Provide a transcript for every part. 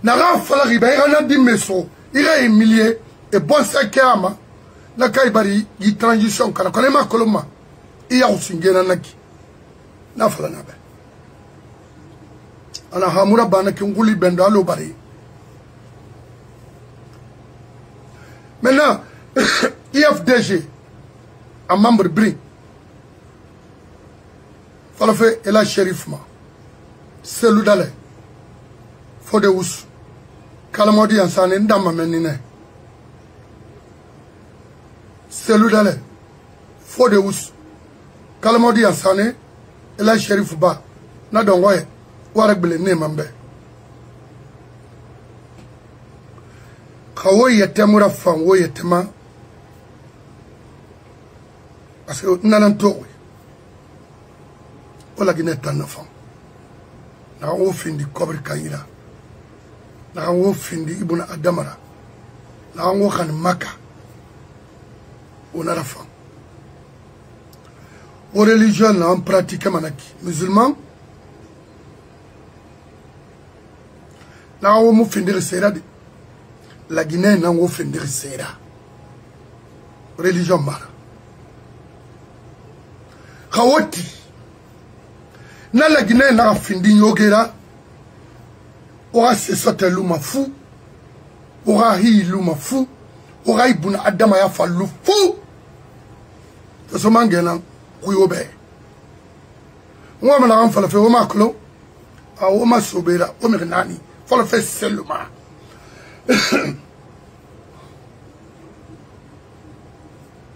Naga fala riba ira na di meso ira humilié et bon sakama na kai bari yi transition kana kone ma koloma iya usingena naki na fala na be ana hamura bana kinguli bendo alo bari maintenant IFDG un membre brin fala fait et la shérif ma selu dale fode us kalamodi ansane ndama menine selu dale fode us kalamodi ansane et la shérif ba na dongoye waragbele ne mambe kawo yetemura fan wo yetema parce que nanan to wala gine tan na fan na wo findi kobri kayira na wo findi ibuna adamara na wo kan maka on a la fan aux religions na en pratique manaki musulman na wo mu findi resera de la Guinée na wo findi resera religion mara kawoti na la Guinée na findi nyogera ora se sote luma fu ora hi luma fu ora ibuna adama ya fallu fu to so mangena kuyobe ngoma na amfala fe o maklo a o masobera o mirnani fala fe seluma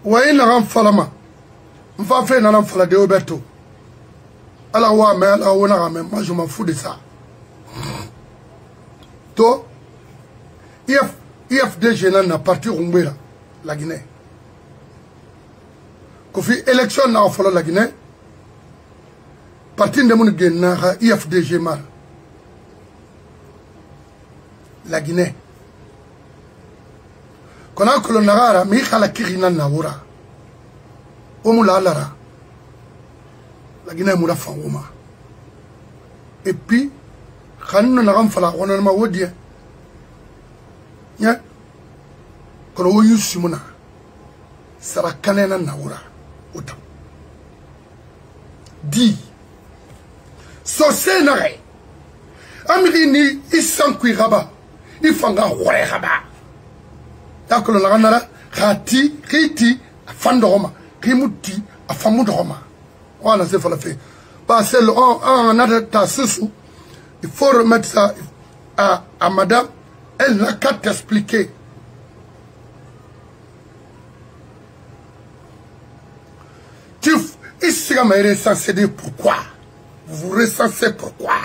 wa ina amfala ma mfa fe na amfala de obeto ala wa me ala wona ga me moi je m'en fous de ça to IFDG na parti rumbera la Guinée kofi élection na ofolo la Guinée parti ndemunu genna ha IFDG mar la Guinée kona kolo nagara mi khala kirina na wura o mula lara la Guinée mura fawuma et puis khanno na gamfala wono ma wodie nya kono wo yusumuna sara kanena na wura autant dit so nare amri ni isan kuiraba ifanga hore haba takolo la ganara khiti afandoroma kimuti afamudoroma voilà c'est fala fait parce que on a ta sous il faut remettre ça à madame elle n'a qu'à t'expliquer. Ici, on est recensé de pourquoi. Vous vous recensez pourquoi.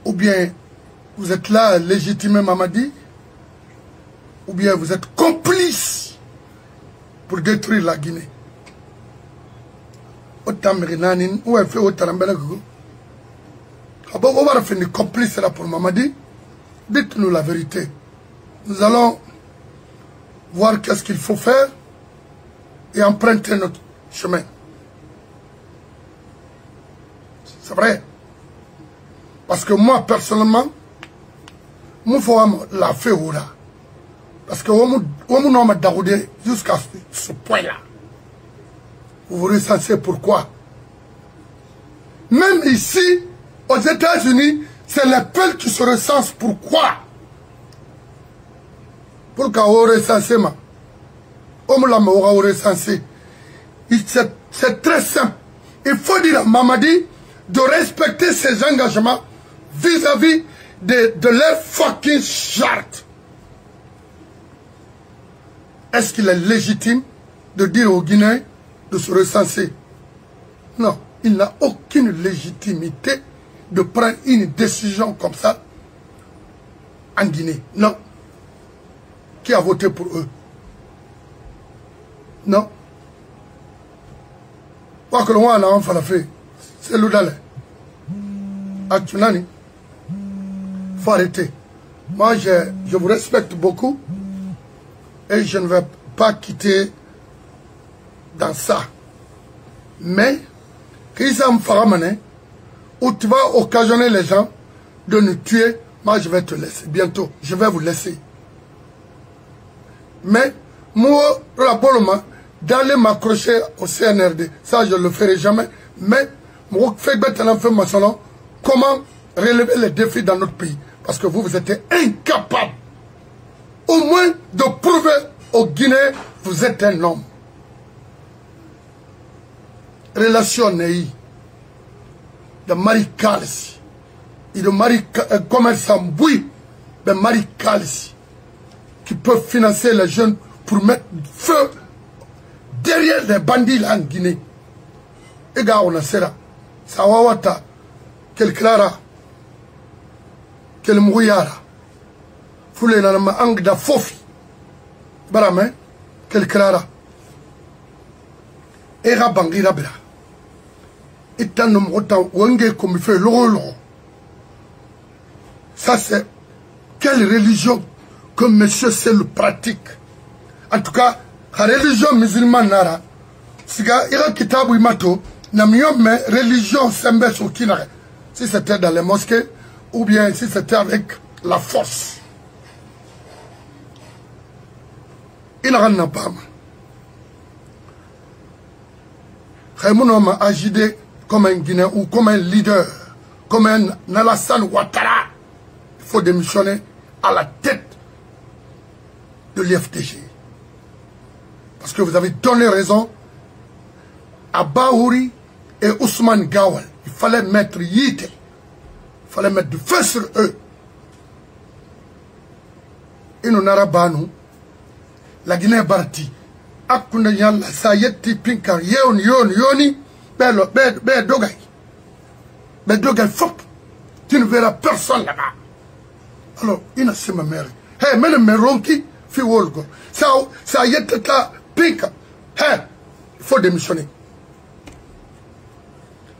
Ou bien, vous êtes là légitimement Mamadi. Ou bien, vous êtes complice pour détruire la Guinée. Autant Mérinanin, ou elle fait autant Mbelagogo. On va finir complice là pour Mamadi. Dites-nous la vérité. Nous allons voir qu'est-ce qu'il faut faire et emprunter notre chemin. C'est vrai. Parce que moi, personnellement, je faut la faire. Parce que on m'a daroudé jusqu'à ce point-là. Vous vous recensez pourquoi? Même ici, aux États-Unis, c'est les peuples qui se recensent. Pourquoi? Pourquoi on recense ma? On recensé. C'est très simple. Il faut dire à Mamadi de respecter ses engagements vis-à-vis de leur fucking charte. Est-ce qu'il est légitime de dire aux Guinéens de se recenser? Non, il n'a aucune légitimité de prendre une décision comme ça en Guinée. Non. Qui a voté pour eux? Non. Pas que le roi n'a pas fait. C'est l'Oudalé. Actuellement, il faut arrêter. Moi, je vous respecte beaucoup. Et je ne vais pas quitter dans ça. Mais, qu'ils ça me fera mener, où tu vas occasionner les gens de nous tuer, moi je vais te laisser. Bientôt, je vais vous laisser. Mais, moi, d'aller m'accrocher au CNRD, ça je ne le ferai jamais. Mais, comment relever les défis dans notre pays? Parce que vous êtes incapables, au moins de prouver aux Guinéens, vous êtes un homme. Relation de Marie Kalsi et de Marie commerçant Boui, de Marie Kalsi, qui peuvent financer les jeunes pour mettre feu derrière les bandits là en Guinée. Et gars, on a ça. Sawawata, quel Clara, quel Mouyara, Foulé Nanama Angda Fofi, Barame, quel Clara, Era Bangira Bra. Et tant de autant, Wenge comme il fait l'eau. Ça c'est quelle religion que monsieur c'est le pratique. En tout cas, la religion musulmane nara, siga ira kitabu imato, na miyome religion sembe sokinare. Si c'était dans les mosquées, ou bien si c'était avec la force. Il n'a pas. Raymond m'a agité comme un Guinéen ou comme un leader, comme un Alassane Ouattara. Il faut démissionner à la tête de l'IFDG. Parce que vous avez donné raison à Bahouri et Ousmane Gawal. Il fallait mettre Yite. Il fallait mettre du feu sur eux. Et nous n'arabons la Guinée Barti. Akunda yalla sa yetti pinkar yoni be dogay fop. Tu ne verras personne là-bas. Alors, il n'a pas ma mère. Hey, mais le meronki fi wolgo. Ça yetti ta pinkar. Hey, il faut démissionner.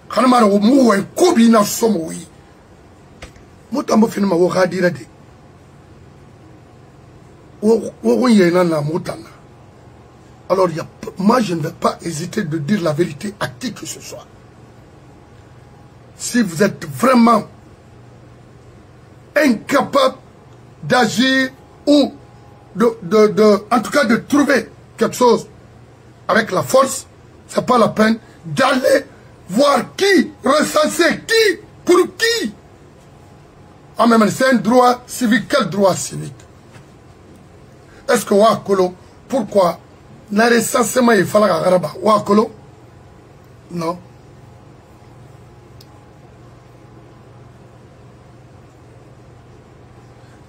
Kanamara wo mu wen kobi na somo wi. Mutambo finima wo gadira de. Wo yena na mutana. Alors, moi, je ne vais pas hésiter de dire la vérité à qui que ce soit. Si vous êtes vraiment incapable d'agir ou en tout cas de trouver quelque chose avec la force, ce n'est pas la peine d'aller voir qui, recenser qui, pour qui. En même temps, c'est un droit civique. Quel droit civique? Est-ce que Wakolo, pourquoi le recensement il fallait Araba Wakolo? Non.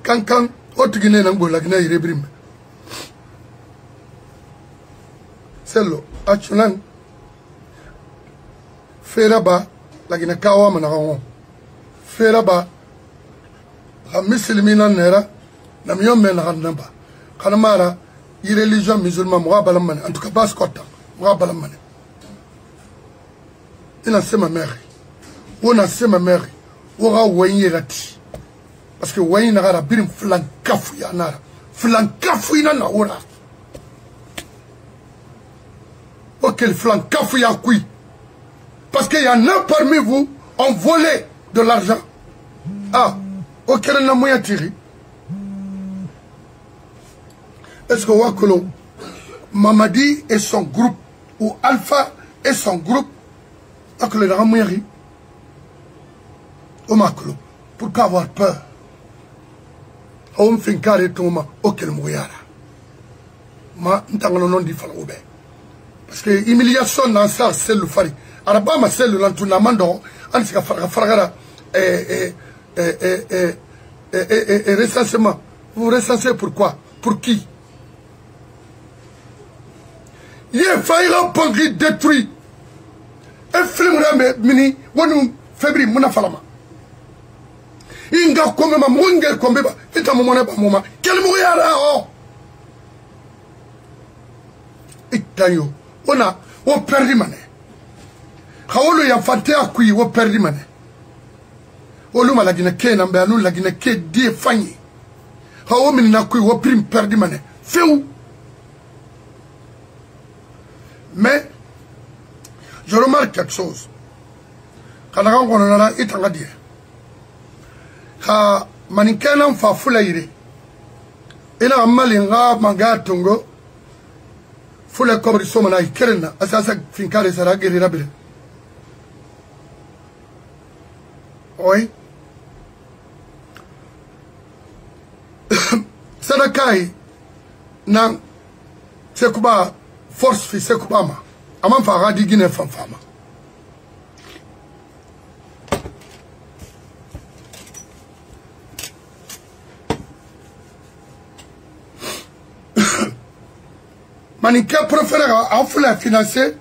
Quand autre Guinée n'a pas la Guinée irrébrime. C'est le Achulan Feraba la Guinée Kawa Manaron Feraba la Missilmina Nera la Miomé Narandamba Kanamara. Les religions musulmanes, en tout cas, pas Scott, il a ma mère. On a ma mère. On a oué rati. Parce que oué n'a pas bien flancafu yana. Flancafu yana ora. Ok, le flancafu ya kui. Parce qu'il y en a parmi vous, ont volé de l'argent. Ah, ok, n'a moyen tiré. Est-ce que Wakolo, Mamadi et son groupe, ou Alpha et son groupe, Wakolo n'a rien dit? Omakolo, pourquoi avoir peur? On fait un carré de moment, auquel mouillard. Ma n'tangano di falaoube. Parce que humiliation dans ça, c'est le fari. Arabama, c'est le lantounamando, antika faragara, et recensement. Vous recensez pourquoi? Pour qui? Il a failli la banque détruit. Un film mini, on février, mon falama. Il y a comme ma mongue comme bébé, et ta maman pas maman. Quel mouillard là, et tayo, on a perdu mané. Kaolo ya fante à qui, on perdu mané. Oluma la guine ke nambe anu la guine ke die fanyi. Kaolo minna qui, on prime perdu mané. Fais où? Mais, je remarque quelque chose. Quand on a dit, ha manikena fa fula ire ina malinga manga tongo fula kobri soma na ikerna asasa finkare sara geri rabire oi sadakai na sekuba force fi sekubama aman fa radi gine fama Manique préfère à financer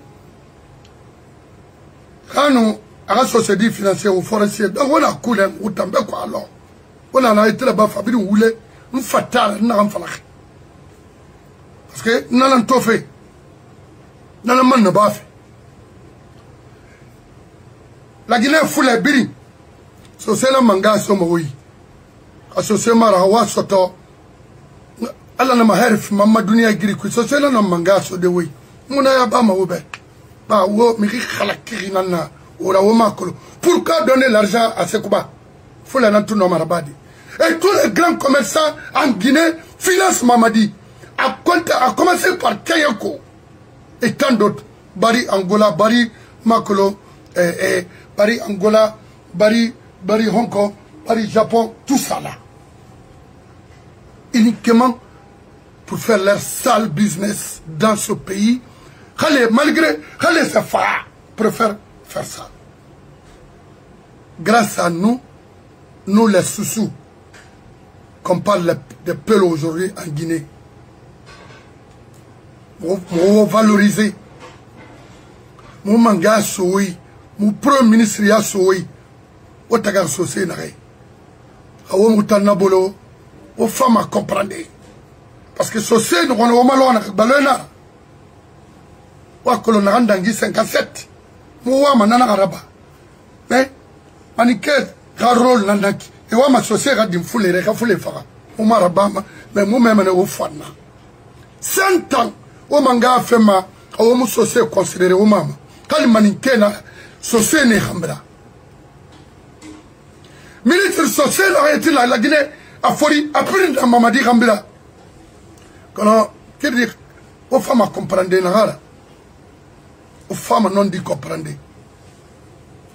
quand nous avons société financière au forestier. Donc on a coulé ou tombé quoi alors. On a été là-bas Fabrice Oulé, nous fatal, nous avons fait. Parce que nous avons tout fait. Nous avons pas fait. La Guinée foule biri. Société la manga somoui. Associé Marawa Soto. Allah na maherif mama dunia giri ku so sela na manga so de we muna ya ba ma wo be ba wo mi khalakiri nana ora wo makolo pourquoi donner l'argent à Sekouba faut la nantu no marabadi et tous les grands commerçants en Guinée finance Mamadi a commencé par Kayako et tant d'autres Bari Angola Bari Makolo Bari Angola Bari Hong Kong Bari Japon tout ça là uniquement pour faire leur sale business dans ce pays. Malgré ces phares, préfèrent faire ça. Grâce à nous, nous les sous-sous, qu'on parle de peuple aujourd'hui en Guinée, nous valoriser. Mon manga soui, mon premier ministre ya soui, au tagar sosé n'arrête. Awo mutana bolo, aux femmes à comprendre. Parce que ce c'est nous on a malo na balena wa kolo na ndangi 57 mo wa manana araba mais manike garol nandaki e wa ma sosé ga dimfulere ka fule fara o maraba mais mo même na o fana 100 ans o manga fema o mo sosé considéré o mama kali manike na sosé ne khambra ministre sosé a été la Guinée a fori après Mamadi khambra. Quand on dit aux femmes à comprendre, aux femmes non dit comprendre.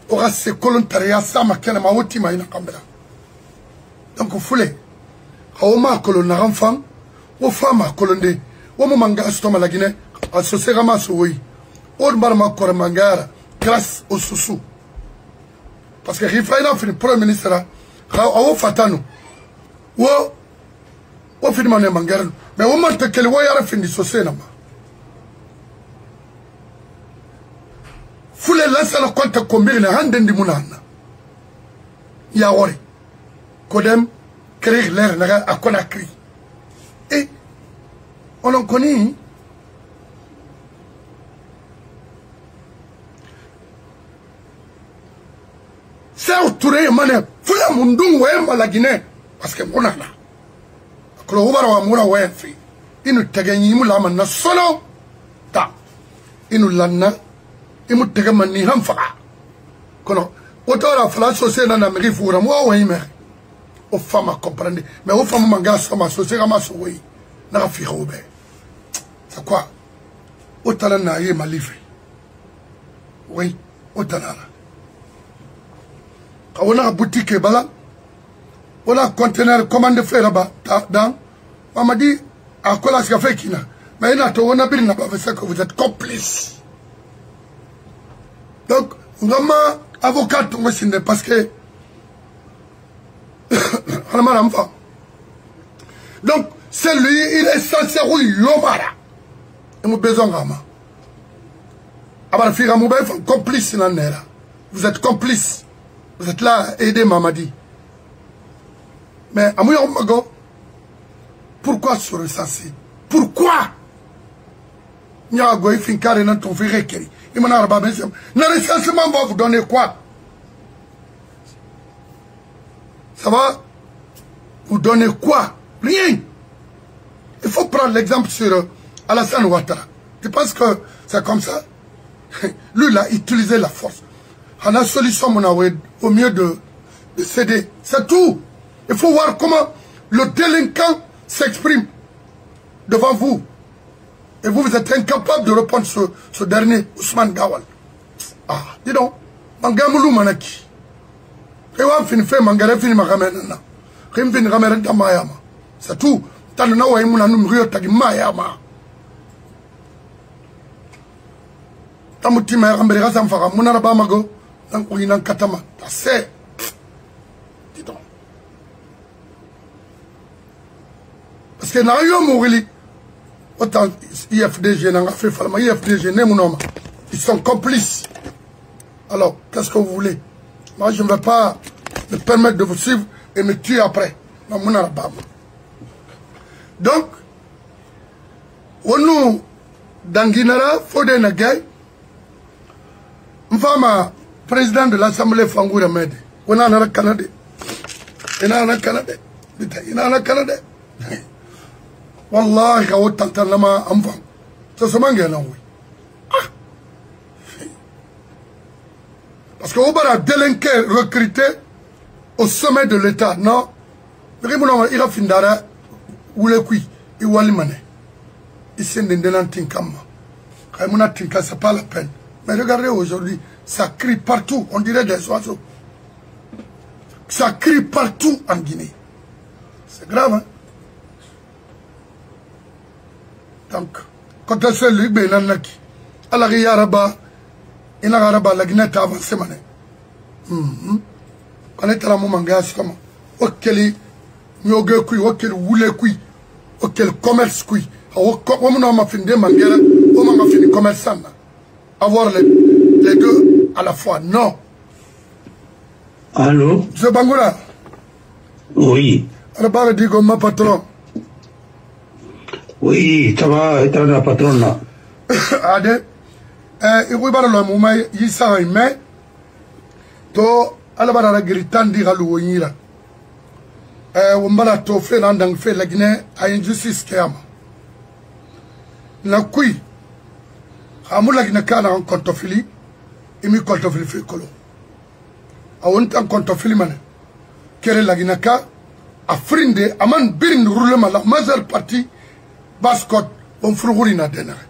Aux races volontariat, ça m'a qu'elle m'a ôté ma caméra. Donc, au foulé, aux ma colonne enfant, aux femmes à colonne, aux manga stoma la Guinée, à ce sérama soui, aux marma kormangara, grâce au sous. Parce que Rifaïna fait le premier ministre, à Fatano, ou au film de Mangaran. Mais au moins, quel voyage fin de société. Foule laisse le compte combien de hand de Mounana. Yaori. Kodem, créer l'air à Conakry. Et on en connaît. C'est autouré, mané. Foule à Mundung, ouais, la Guinée. Parce que Mounana. Klobara wa mura wefi inu teganyi mu lama na solo ta inu lanna imu tegama ni hamfa kono otora fala sosé na meri fura mo wa yime o fama comprendre mais o fama manga sama sosé kama so wi na fi robe c'est quoi otala na ye malifi oui otala kawona boutique bala voilà conteneur commande faire là-bas dans Mamadi a quoi la fait qui n'a mais il n'a pas fait que vous êtes complice. Donc vraiment avocat parce que donc c'est lui il est censé yomara et mon besoin gama abar fira mon complice nanera vous êtes complice vous êtes là à aider Mamadi. Mais à moi, pourquoi se recenser? Pourquoi? Il y a un gars qui fait un ton frère qui il m'a dit le recensement va vous donner quoi? Ça va vous donner quoi? Rien. Il faut prendre l'exemple sur Alassane Ouattara. Tu penses que c'est comme ça? Lui, il a utilisé la force. On a solution, au mieux de céder. C'est tout. Il faut voir comment le délinquant s'exprime devant vous. Et vous, vous êtes incapable de répondre ce dernier, Ousmane Gawal. Ah, dis donc, Mangamoulou Manaki. Et on finit fait Mangare finit ma ramène. Rim finit ramène dans Mayama. C'est tout. T'as le nom où il m'a nommé Tagi Mayama. T'as mon team à Rambéra Samfara, Monarabamago, dans Ouinan Katama. C'est. Dis donc. Parce que n'a rien mouru. Autant IFDG n'a fait falma, IFDG n'est mon homme. Ils sont complices. Alors, qu'est-ce que vous voulez? Moi, je ne vais pas me permettre de vous suivre et me tuer après. Donc, on nous, dans Guinara, Fodé Nagay, Mfama, président de l'Assemblée Fangoura Mede, on a un Canada. Il a un Canada. Il a un Canada. Wallahi, quand on t'entend là-bas, on va. Ça se mange là, oui. Parce qu'on va délinquer, recruter au sommet de l'État. Non. Il a fini d'arrêt. Où le qui? Il va l'imane. Il s'est dit dans Tinkama. Quand on a Tinka, c'est pas la peine. Mais regardez aujourd'hui, ça crie partout. On dirait des oiseaux. Ça crie partout en Guinée. C'est grave, hein? Donc, quand on se lit, il y a un qui. Alors, il y a un rabat. Il y a un rabat, la Guinée a avancé. Quand on est à la moment, il y nyoge kui okel wule kui okel commerce kui on m'a fini de mangere on m'a fini commerçant avoir les deux à la fois non. Allô Monsieur Bangoura? Oui. Alors dit comme ma patron. Oui, ça va être la patronne là. Ade il faut bara le moment il ça mais to ala bara la gritan di galu yira. Wombala to fe landang fe la Guinée a injustice kiyama na kui amula Guinée kana en kontofili imi kontofili fe kolo awon tan kontofili mane kere la Guinée ka afrindi aman birin roulement la majeure partie bascot on fruguri na denere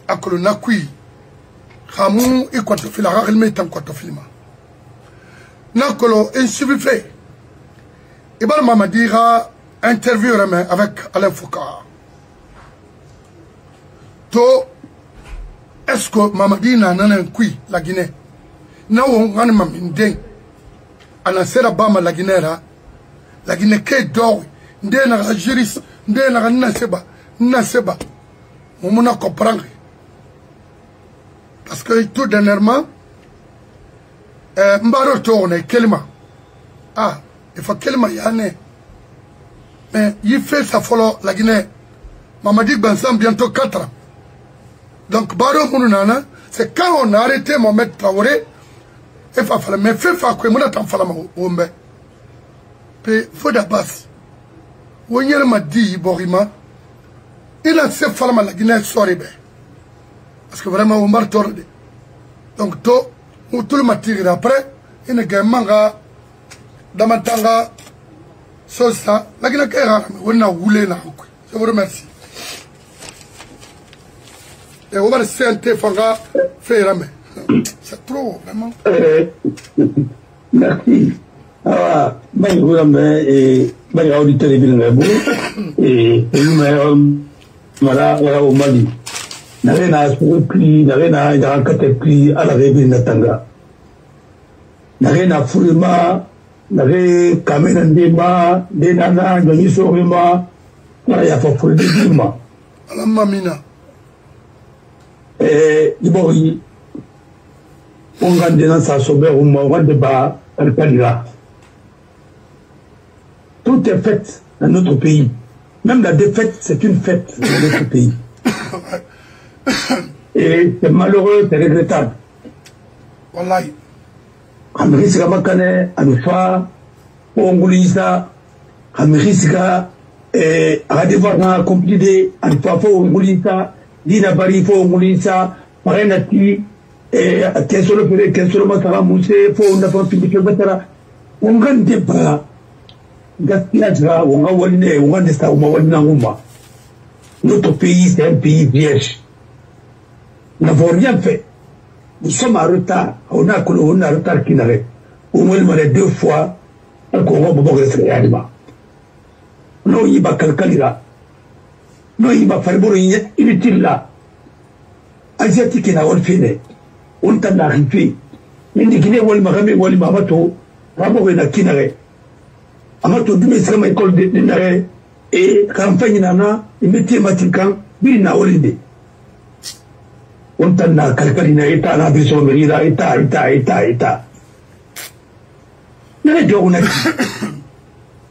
akolo na kui xamu I kontofili raxel me tan kontofili ma na kolo en suivi fe Ibar Mamadira interview avec Alain Foucault. To est-ce que Mamadi n'a un kui la Guinée? Na on gagne maminde. Anasera bama la Guinée la Guinée ke dor nde na juris nde na naseba. On m'a comprendre. Parce que tout dernièrement mbaro tourne kelma. Ah il faut qu'elle m'aille. Mais il fait ça follow la Guinée. Mamadi Bansam bientôt 4 ans. Donc Baro Mounana, c'est quand on a arrêté Mohamed Traoré, il faut faire mais fait quoi mon attend faire Ombe. Puis faut d'abord. Wonyere m'a dit Borima, il a fait faire la Guinée sorry be. Parce que vraiment on m'a tordé. Donc tout le matin après, il ne gagne manga Damatanga, Sosa, la Guinée on a roulé là. Je vous remercie. Et on va le CNT Fanga faire c'est trop, vraiment. Merci. Ah, ben, vous et ben, auditeur de et voilà, au Mali. N'a rien à se repli, n'a rien à pris à la rêve Natanga. N'a rien à foulement. N'avait Kamena Ndema, Denana, Yoniso Rima, il y a pas pour le déguisement. La mamina. Et Ibori, on va dans sa sauveur ou on va débat à l'Alpaniga. Tout est fait dans notre pays. Même la défaite, c'est une fête dans notre pays. Et c'est malheureux, c'est regrettable. Wallahi. Amerika makane anufa ongulisa Amerika adevoir na complide anufa fo ongulisa dina bari fo ongulisa parenati kesolo pere kesolo masala muse fo ndafa findi ke batara ongande ba gaspillage, notre pays, c'est un pays vierge. Nous n'avons rien fait. Nous sommes en retard. On a un retard qui n'arrête. Au moins, on a 2 fois. Encore, on va rester réellement. Non, il va calculer là. Non, il va faire inutile là. Asiatique, il a fait. On t'a arrivé. Mais les Guinéens, ils m'ont Amato. Rabo, il a kinare. Amato, du mestre, école de Nare. Et campagne, nana, il mettait Matikan, Bina Olide. On t'a calculé, État, la besoin de État. Mais on a dit.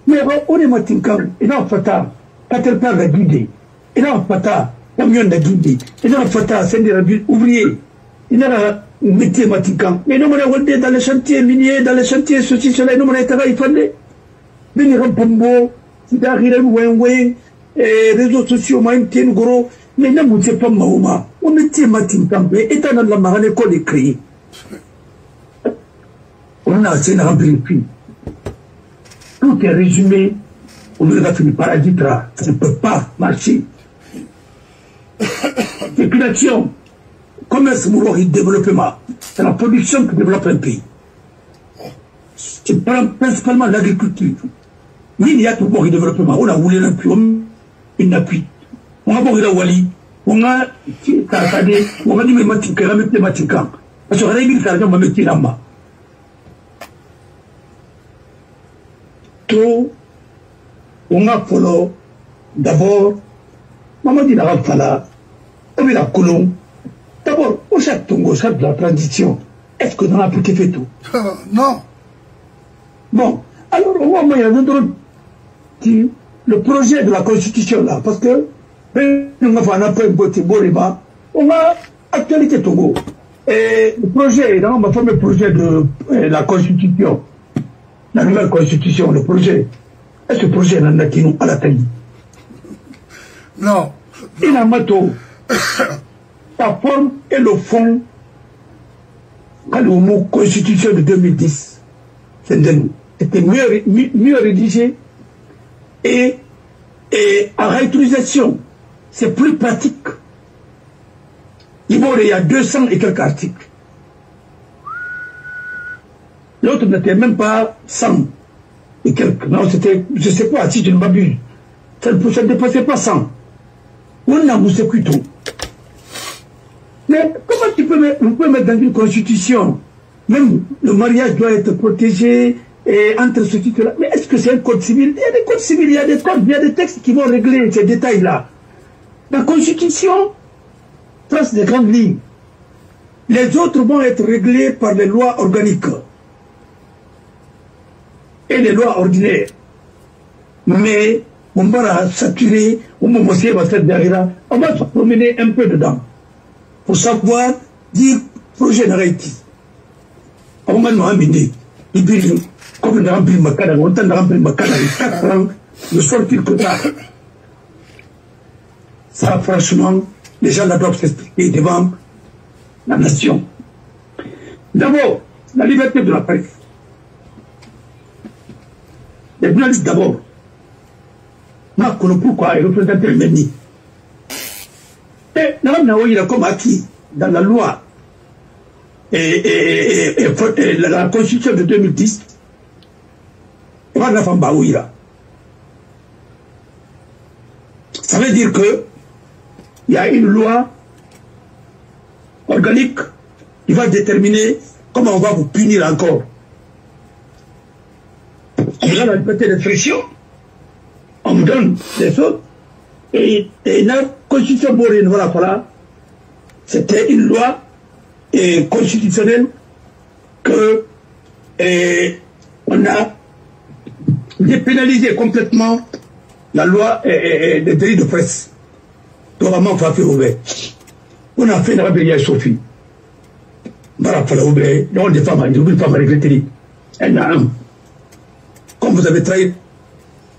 Mais on est Matikan, il a fait ça. Caterpillar a guidé. Il a fait ça. Camion a guidé. Il a fait ça. C'est des ouvriers. Il a métier Matikan. Mais nous, on a dans les chantiers miniers, dans les chantiers ceci, cela, nous, on a été là, il fallait. Mais il y a un pombo, il y a un réseaux sociaux, même tiennent gros. Mais nous, on ne sait pas Mahoma. On métier Matikan. Mais étant dans la marine, l'école est créée. On a assez rempli le fil. Tout est résumé. On a fini par la ditra. Ça ne peut pas marcher. Spéculation. Commerce, développement. C'est la production qui développe un pays. C'est principalement l'agriculture. Mais il y a tout pour le développement. On a voulu l'appui. On n'a plus. On a voulu la Wali. On a dit, mais Matika. Parce que Rémi Cardian m'a mis là-bas. On a follow d'abord, maman dit la fala, on met la colombe. D'abord, au chaque tongo, chaque de la transition, est-ce que nous avons appliqué fait tout? Non. Bon, alors au moins, il y a un autre qui, le projet de la constitution là, parce que, nous avons un peu on a actualité Togo. Et le projet, dans ma fameux projet de la constitution, la nouvelle constitution, le projet, est-ce que le projet est à la taille? Non. Il a mato. La forme et le fond, quand le mot constitution de 2010, c'était mieux rédigé et en réutilisation, c'est plus pratique. Il y a 200 et quelques articles. L'autre n'était même pas 100 et quelques. Non, c'était, je ne sais pas, si je ne m'abuse. Ça ne dépassait pas 100. On a moussé plutôt. Mais comment vous pouvez mettre dans une constitution, même le mariage doit être protégé et entre ce titre-là. Mais est-ce que c'est un code civil? Il y a des codes civils, il y a des codes, il y a des textes qui vont régler ces détails-là. La constitution trace des grandes lignes. Les autres vont être réglés par les lois organiques et les lois ordinaires. Mais on va saturer, on va se promener un peu dedans pour savoir dire projet d'arrêté. On va nous amener, comme on a rempli ma canne, on a rempli ma canne avec 4 ans, de sortir que ça. Ça, franchement, les gens là doivent s'expliquer devant la nation. D'abord, la liberté de la presse. Les journalistes d'abord. Moi, je ne sais pas pourquoi ils représentent le MENI. Et il a comme acquis dans la loi et la constitution de 2010. Ça veut dire que il y a une loi organique qui va déterminer comment on va vous punir encore. On a la liberté d'expression, on me donne des autres, et la constitution boréenne, voilà, c'était une loi constitutionnelle que on a dépénalisé complètement la loi des délits de presse. On a fait une rébellion à Sophie. Voilà, non, des femmes, une femme à regretter. Elle a un. Comme vous avez trahi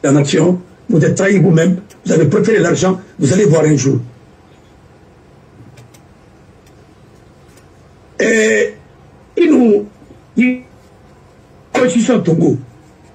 la nation, vous êtes trahi vous-même, vous avez préféré l'argent, vous allez voir un jour. Et il nous dit, Constitution Togo,